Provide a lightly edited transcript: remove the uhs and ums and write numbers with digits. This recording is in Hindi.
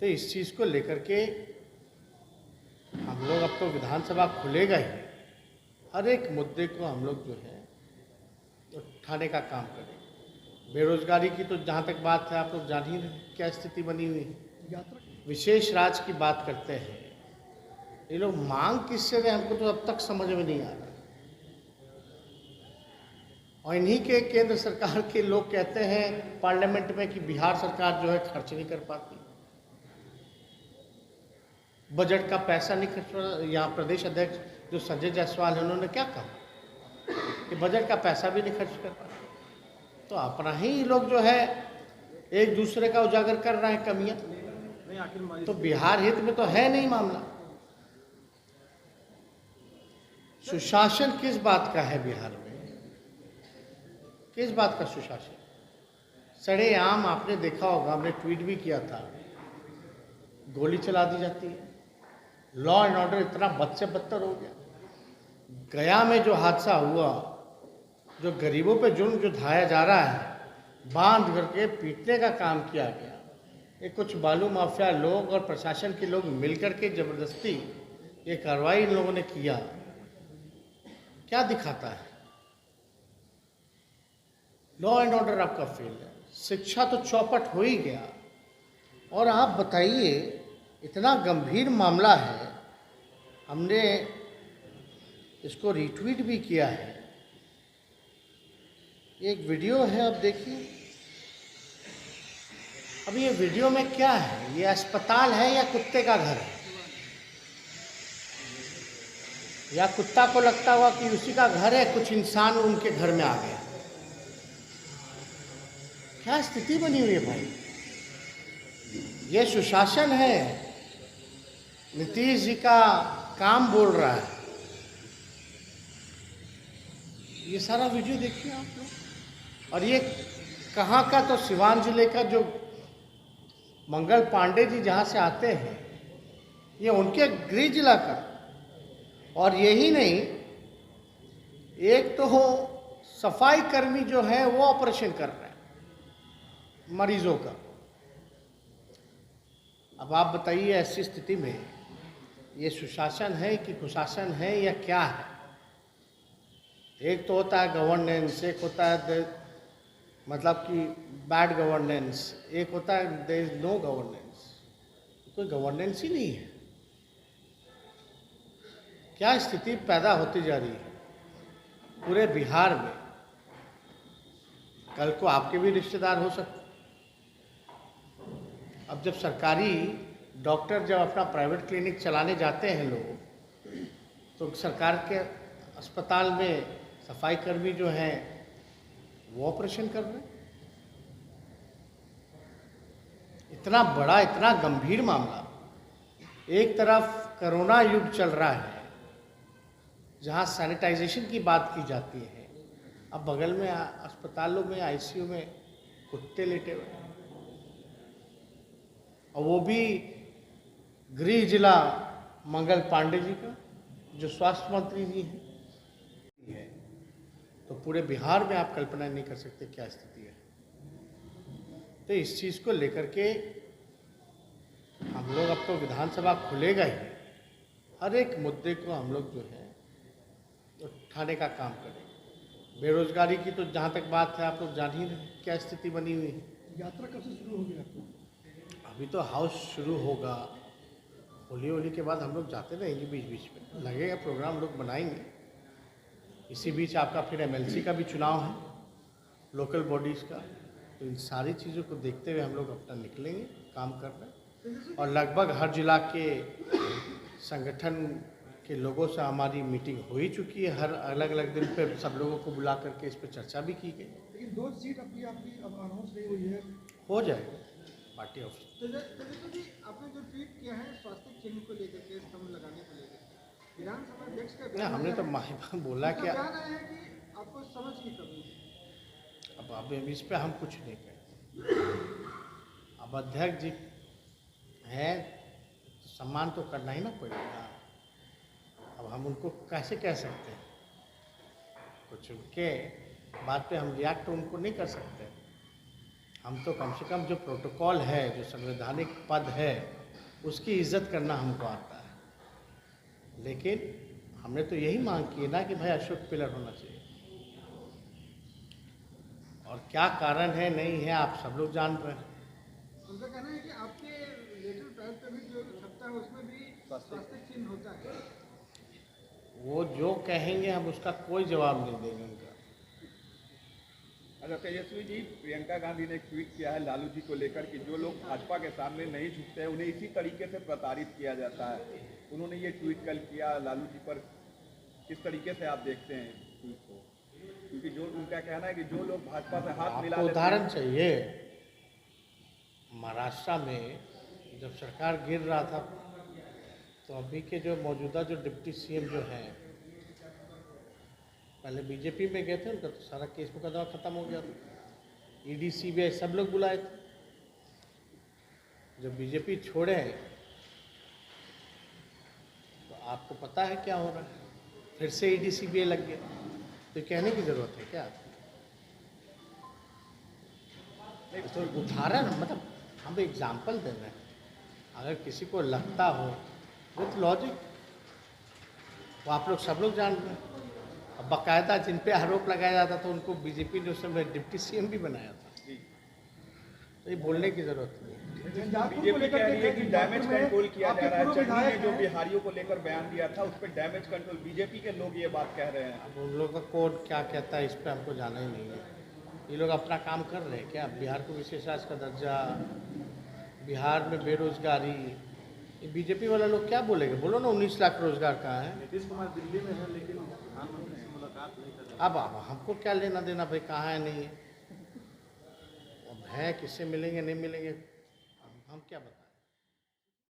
तो इस चीज़ को लेकर के हम लोग अब तो विधानसभा खुलेगा ही, हर एक मुद्दे को हम लोग जो है उठाने का काम करें। बेरोजगारी की तो जहाँ तक बात है, आप लोग जान ही रहे क्या स्थिति बनी हुई है। विशेष राज्य की बात करते हैं, ये लोग मांग किससे रहे हमको तो अब तक समझ में नहीं आ रहा। और इन्हीं के केंद्र सरकार के लोग कहते हैं पार्लियामेंट में कि बिहार सरकार जो है खर्च नहीं कर पाती, बजट का पैसा नहीं खर्च। यहाँ प्रदेश अध्यक्ष जो संजय जायसवाल है, उन्होंने क्या कहा कि बजट का पैसा भी नहीं खर्च कर पाते। तो अपना ही लोग जो है एक दूसरे का उजागर कर रहे हैं कमियां। तो बिहार हित में तो है नहीं मामला। सुशासन किस बात का है बिहार में? किस बात का सुशासन? सरेआम आपने देखा होगा, हमने ट्वीट भी किया था, गोली चला दी जाती है। लॉ एंड ऑर्डर इतना बद से बदतर हो गया। गया में जो हादसा हुआ, जो गरीबों पे जुल्म जो ढाया जा रहा है, बांध करके पीटने का काम किया गया। ये कुछ बालू माफिया लोग और प्रशासन के लोग मिलकर के जबरदस्ती ये कार्रवाई इन लोगों ने किया। क्या दिखाता है? लॉ एंड ऑर्डर आपका फेल है। शिक्षा तो चौपट हो ही गया। और आप बताइए, इतना गंभीर मामला है, हमने इसको रिट्वीट भी किया है। एक वीडियो है, अब देखिए। अब ये वीडियो में क्या है? ये अस्पताल है या कुत्ते का घर है? या कुत्ता को लगता हुआ कि उसी का घर है, कुछ इंसान उनके घर में आ गया। क्या स्थिति बनी हुई है भाई? ये सुशासन है? नीतीश जी का काम बोल रहा है। ये सारा वीडियो देखिए आप लोग। और ये कहाँ का? तो सिवान जिले का जो मंगल पांडे जी जहाँ से आते हैं, ये उनके गृह जिला का। और यही नहीं, एक तो हो सफाई कर्मी जो है वो ऑपरेशन कर रहे हैं मरीजों का। अब आप बताइए, ऐसी स्थिति में ये सुशासन है कि कुशासन है या क्या है? एक तो होता है गवर्नेंस, एक होता है मतलब कि बैड गवर्नेंस, एक होता है देयर इज नो गवर्नेंस। कोई गवर्नेंस ही नहीं है। क्या स्थिति पैदा होती जा रही है पूरे बिहार में? कल को आपके भी रिश्तेदार हो सकते। अब जब सरकारी डॉक्टर जब अपना प्राइवेट क्लिनिक चलाने जाते हैं लोग, तो सरकार के अस्पताल में सफाई कर्मी जो हैं वो ऑपरेशन कर रहे हैं। इतना बड़ा, इतना गंभीर मामला। एक तरफ कोरोना युग चल रहा है जहां सैनिटाइजेशन की बात की जाती है, अब बगल में अस्पतालों में आईसीयू में कुत्ते लेटे हुए हैं। और वो भी गृह जिला मंगल पांडे जी का, जो स्वास्थ्य मंत्री जी हैं। तो पूरे बिहार में आप कल्पना नहीं कर सकते क्या स्थिति है। तो इस चीज़ को लेकर के हम लोग अब तो विधानसभा खुलेगा ही, हर एक मुद्दे को हम लोग जो है उठाने का काम करें। बेरोजगारी की तो जहाँ तक बात है, आप लोग जान ही रहे क्या स्थिति बनी हुई है। यात्रा कब से शुरू होगी आपको? अभी तो हाउस शुरू होगा, होली के बाद हम लोग जाते रहेंगे, बीच बीच में लगेगा प्रोग्राम, लोग बनाएंगे। इसी बीच आपका फिर एमएलसी का भी चुनाव है, लोकल बॉडीज़ का। तो इन सारी चीज़ों को देखते हुए हम लोग अपना निकलेंगे काम करने। और लगभग हर जिला के संगठन के लोगों से हमारी मीटिंग हो ही चुकी है। हर अलग अलग दिन पे सब लोगों को बुला करके इस पर चर्चा भी की गई। लेकिन 2 सीट आपकी अब अनाउंस नहीं हुई है। हो जाएगा पार्टी ऑफिस। तो जी आपने जो ट्वीट किया है स्वास्थ्य चिन्ह को लेकर के, स्तंभ लगाने को लेकर, विधानसभा अध्यक्ष का नहीं, हमने तो माहिबा बोला कि आपको समझ की कमी है। अब इस पे हम कुछ नहीं कहते। अब अध्यक्ष जी हैं, सम्मान तो करना ही ना पड़ेगा। अब हम उनको कैसे कह सकते हैं? कुछ उनके बात पे हम रिएक्ट उनको नहीं कर सकते। हम तो कम से कम जो प्रोटोकॉल है, जो संवैधानिक पद है, उसकी इज्जत करना हमको आता है। लेकिन हमने तो यही मांग की है ना कि भाई अशोक पिलर होना चाहिए। और क्या कारण है नहीं है आप सब लोग जान रहे हैं। उनका कहना है कि आपके लेटर पैड पे भी जो छपता है उसमें भी स्वास्तिक चिन्ह होता है। वो जो कहेंगे हम उसका कोई जवाब नहीं देंगे उनका। अच्छा तेजस्वी जी, प्रियंका गांधी ने एक ट्वीट किया है लालू जी को लेकर कि जो लोग भाजपा के सामने नहीं झुकते हैं उन्हें इसी तरीके से प्रताड़ित किया जाता है। उन्होंने ये ट्वीट कल किया लालू जी पर, किस तरीके से आप देखते हैं इस ट्वीट को? क्योंकि जो उनका कहना है कि जो लोग भाजपा से हाथ मिला आपको लेते उदाहरण हैं। चाहिए? महाराष्ट्र में जब सरकार गिर रहा था तो अभी के जो मौजूदा जो डिप्टी सीएम जो हैं, पहले बीजेपी में गए थे, उनका तो सारा केस मुकदमा खत्म हो गया था। ईडी सीबीआई सब लोग बुलाए थे। जब बीजेपी छोड़े तो आपको पता है क्या हो रहा है, फिर से ईडी सीबीआई लग गया। तो कहने की जरूरत है क्या? तो उदाहरण मतलब हम एग्जाम्पल दे रहे हैं। अगर किसी को लगता हो विथ लॉजिक, वो आप लोग सब लोग जान रहे हैं। अब बाकायदा जिन पे आरोप लगाया जाता था उनको बीजेपी ने उस समय डिप्टी सीएम भी बनाया था। तो ये बोलने की जरूरत नहीं है। बीजेपी कह रही है कि डैमेज कंट्रोल किया जा रहा है। चन्नी ने जो बिहारियों को लेकर बयान दिया था उस पर डैमेज कंट्रोल, बीजेपी के लोग ये बात कह रहे हैं। अब उन लोगों का कोड क्या कहता है इस पर हमको जाना ही नहीं है। ये लोग अपना काम कर रहे हैं क्या? बिहार को विशेष राज्य का दर्जा, बिहार में बेरोजगारी, ये बीजेपी वाला लोग क्या बोलेंगे? बोलो ना 19 लाख रोजगार कहाँ है? नीतीश कुमार दिल्ली में है लेकिन प्रधानमंत्री से मुलाकात नहीं कर रहे। अब हमको क्या लेना देना भाई कहाँ है नहीं है? अब है किससे मिलेंगे नहीं मिलेंगे हम क्या बताएं।